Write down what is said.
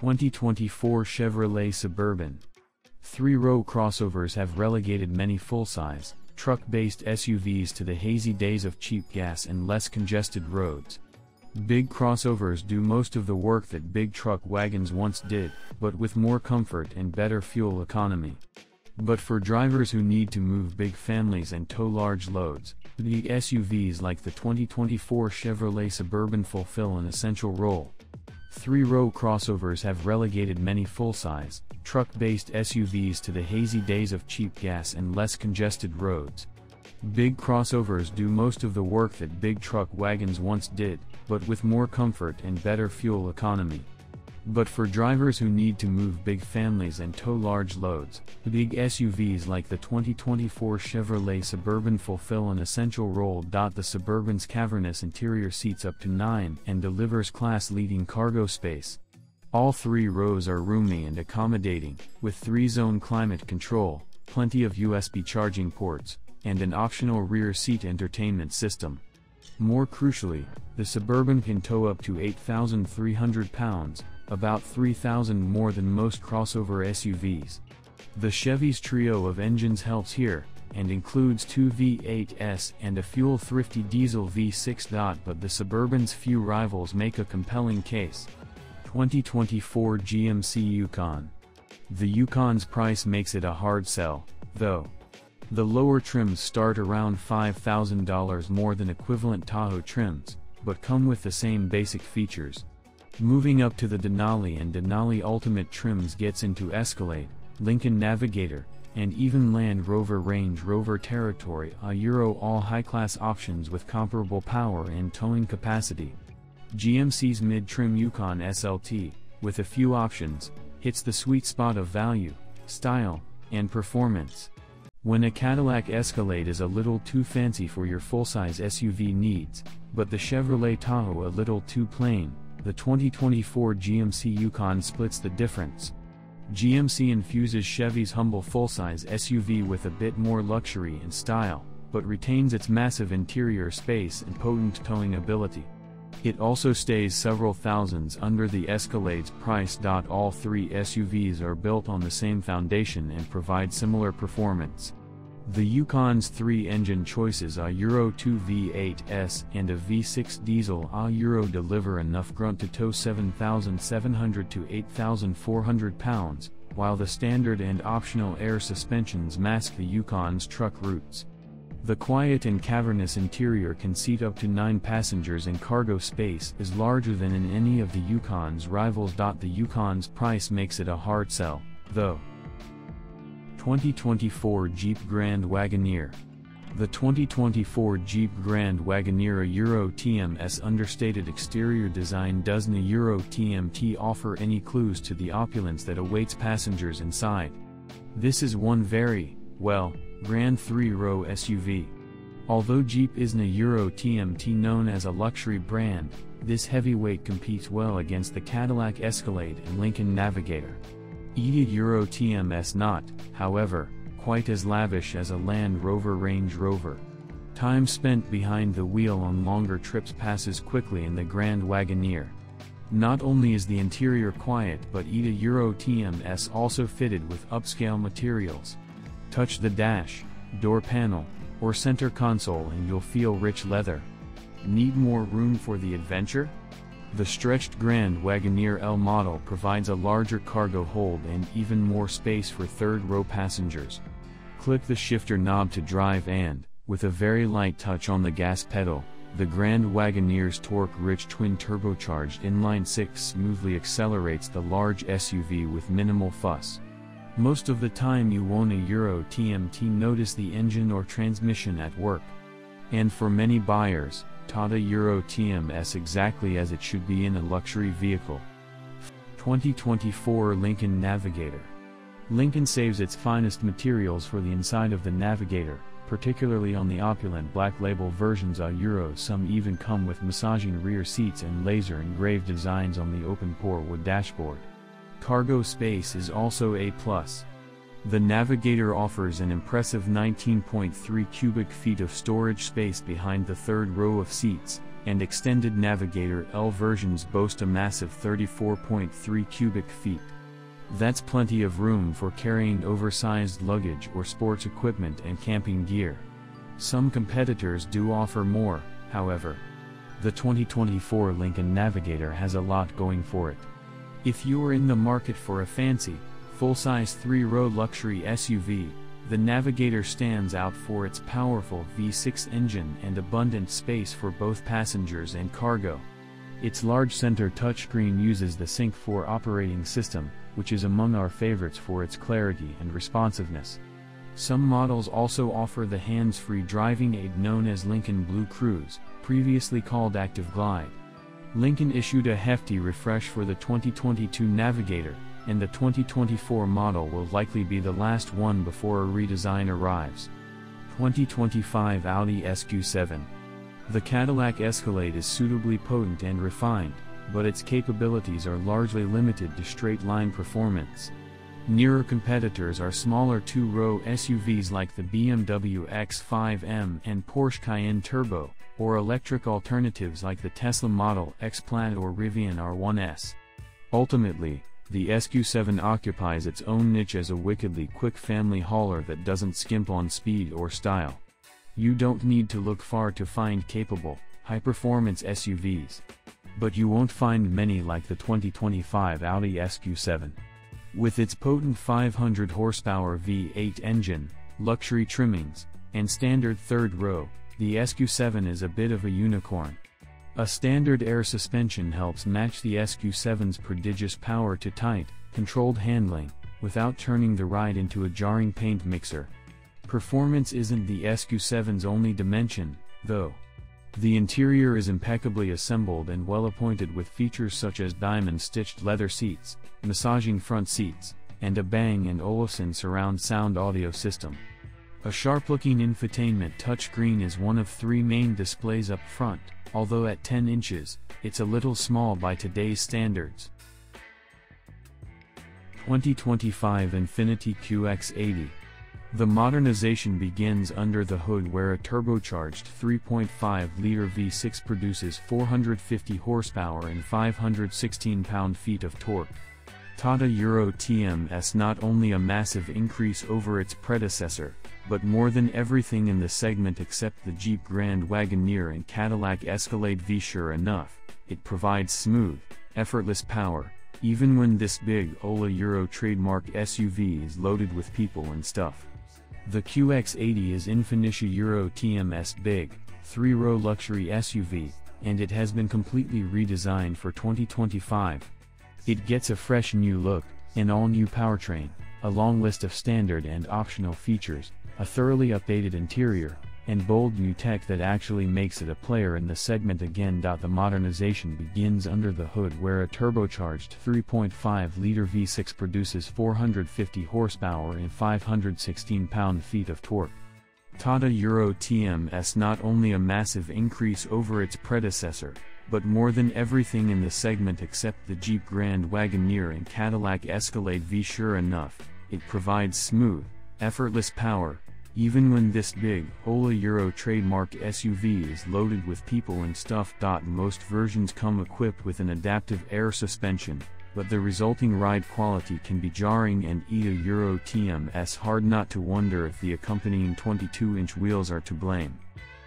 2024 Chevrolet Suburban. Three-row crossovers have relegated many full-size, truck-based SUVs to the hazy days of cheap gas and less congested roads. Big crossovers do most of the work that big truck wagons once did, but with more comfort and better fuel economy. But for drivers who need to move big families and tow large loads, big SUVs like the 2024 Chevrolet Suburban fulfill an essential role. Three-row crossovers have relegated many full-size, truck-based SUVs to the hazy days of cheap gas and less congested roads. Big crossovers do most of the work that big truck wagons once did, but with more comfort and better fuel economy. But for drivers who need to move big families and tow large loads, big SUVs like the 2024 Chevrolet Suburban fulfill an essential role. The Suburban's cavernous interior seats up to 9 and delivers class-leading cargo space. All three rows are roomy and accommodating, with 3-zone climate control, plenty of USB charging ports, and an optional rear seat entertainment system. More crucially, the Suburban can tow up to 8,300 pounds, about 3,000 more than most crossover SUVs. The Chevy's trio of engines helps here, and includes two V8s and a fuel-thrifty diesel V6. But the Suburban's few rivals make a compelling case. 2024 GMC Yukon. The Yukon's price makes it a hard sell, though. The lower trims start around $5,000 more than equivalent Tahoe trims, but come with the same basic features. Moving up to the Denali and Denali Ultimate trims gets into Escalade, Lincoln Navigator, and even Land Rover Range Rover Territory, all high-class options with comparable power and towing capacity. GMC's mid-trim Yukon SLT, with a few options, hits the sweet spot of value, style, and performance. When a Cadillac Escalade is a little too fancy for your full-size SUV needs, but the Chevrolet Tahoe a little too plain, the 2024 GMC Yukon splits the difference. GMC infuses Chevy's humble full-size SUV with a bit more luxury and style, but retains its massive interior space and potent towing ability. It also stays several thousands under the Escalade's price. All three SUVs are built on the same foundation and provide similar performance. The Yukon's three engine choices, a Euro 2 V8s and a V6 diesel, deliver enough grunt to tow 7,700 to 8,400 pounds, while the standard and optional air suspensions mask the Yukon's truck roots. The quiet and cavernous interior can seat up to 9 passengers, and cargo space is larger than in any of the Yukon's rivals. The Yukon's price makes it a hard sell, though. 2024 Jeep Grand Wagoner. The 2024 Jeep Grand Wagoner, a Euro TMS understated exterior design. Doesn't a Euro TMT offer any clues to the opulence that awaits passengers inside? This is one very, well, grand three-row SUV. Although Jeep isn't a Euro TMT known as a luxury brand, this heavyweight competes well against the Cadillac Escalade and Lincoln Navigator. Euro TMS not, however, quite as lavish as a Land Rover Range Rover. Time spent behind the wheel on longer trips passes quickly in the Grand Wagoner. Not only is the interior quiet, but Euro TMS also fitted with upscale materials. Touch the dash, door panel, or center console and you'll feel rich leather. Need more room for the adventure? The stretched Grand Wagoner L model provides a larger cargo hold and even more space for third-row passengers. Click the shifter knob to drive and, with a very light touch on the gas pedal, the Grand Wagoner's torque-rich twin-turbocharged inline-six smoothly accelerates the large SUV with minimal fuss. Most of the time you won't a Euro TMT notice the engine or transmission at work. And for many buyers, Tata Euro TMS exactly as it should be in a luxury vehicle. 2024 Lincoln Navigator. Lincoln saves its finest materials for the inside of the Navigator, particularly on the opulent black label versions. Some even come with massaging rear seats and laser engraved designs on the open pore wood dashboard. Cargo space is also A+. The Navigator offers an impressive 19.3 cubic feet of storage space behind the third row of seats, and extended Navigator L versions boast a massive 34.3 cubic feet. That's plenty of room for carrying oversized luggage or sports equipment and camping gear. Some competitors do offer more, however. The 2024 Lincoln Navigator has a lot going for it. If you're in the market for a fancy, full-size 3-row luxury SUV, the Navigator stands out for its powerful V6 engine and abundant space for both passengers and cargo. Its large center touchscreen uses the Sync 4 operating system, which is among our favorites for its clarity and responsiveness. Some models also offer the hands-free driving aid known as Lincoln Blue Cruise, previously called Active Glide. Lincoln issued a hefty refresh for the 2022 Navigator, and the 2024 model will likely be the last one before a redesign arrives. 2025 Audi SQ7. The Cadillac Escalade is suitably potent and refined, but its capabilities are largely limited to straight-line performance. Nearer competitors are smaller two-row SUVs like the BMW X5M and Porsche Cayenne Turbo, or electric alternatives like the Tesla Model X Plaid or Rivian R1S. Ultimately, the SQ7 occupies its own niche as a wickedly quick family hauler that doesn't skimp on speed or style. You don't need to look far to find capable, high-performance SUVs. But you won't find many like the 2025 Audi SQ7. With its potent 500 horsepower V8 engine, luxury trimmings, and standard third row, the SQ7 is a bit of a unicorn. A standard air suspension helps match the SQ7's prodigious power to tight, controlled handling, without turning the ride into a jarring paint mixer. Performance isn't the SQ7's only dimension, though. The interior is impeccably assembled and well appointed with features such as diamond-stitched leather seats, massaging front seats, and a Bang & Olufsen surround sound audio system. A sharp-looking infotainment touchscreen is one of 3 main displays up front, although at 10 inches, it's a little small by today's standards. 2025 Infiniti QX80. The modernization begins under the hood where a turbocharged 3.5-liter V6 produces 450 horsepower and 516 pound-feet of torque. Tata Euro TMS not only a massive increase over its predecessor, but more than everything in the segment except the Jeep Grand Wagoner and Cadillac Escalade V. Sure enough, it provides smooth, effortless power, even when this big Ola Euro trademark SUV is loaded with people and stuff. The QX80 is Infiniti Euro TMS big, 3-row luxury SUV, and it has been completely redesigned for 2025. It gets a fresh new look, an all-new powertrain, a long list of standard and optional features, a thoroughly updated interior, and bold new tech that actually makes it a player in the segment again. The modernization begins under the hood where a turbocharged 3.5-liter V6 produces 450 horsepower and 516 pound-feet of torque. Tata Euro TMS not only a massive increase over its predecessor, but more than everything in the segment except the Jeep Grand Wagoner and Cadillac Escalade V. Sure enough, it provides smooth, effortless power, even when this big Ola Euro trademark SUV is loaded with people and stuff. Most versions come equipped with an adaptive air suspension, but the resulting ride quality can be jarring and eat a Euro TMS hard not to wonder if the accompanying 22-inch wheels are to blame.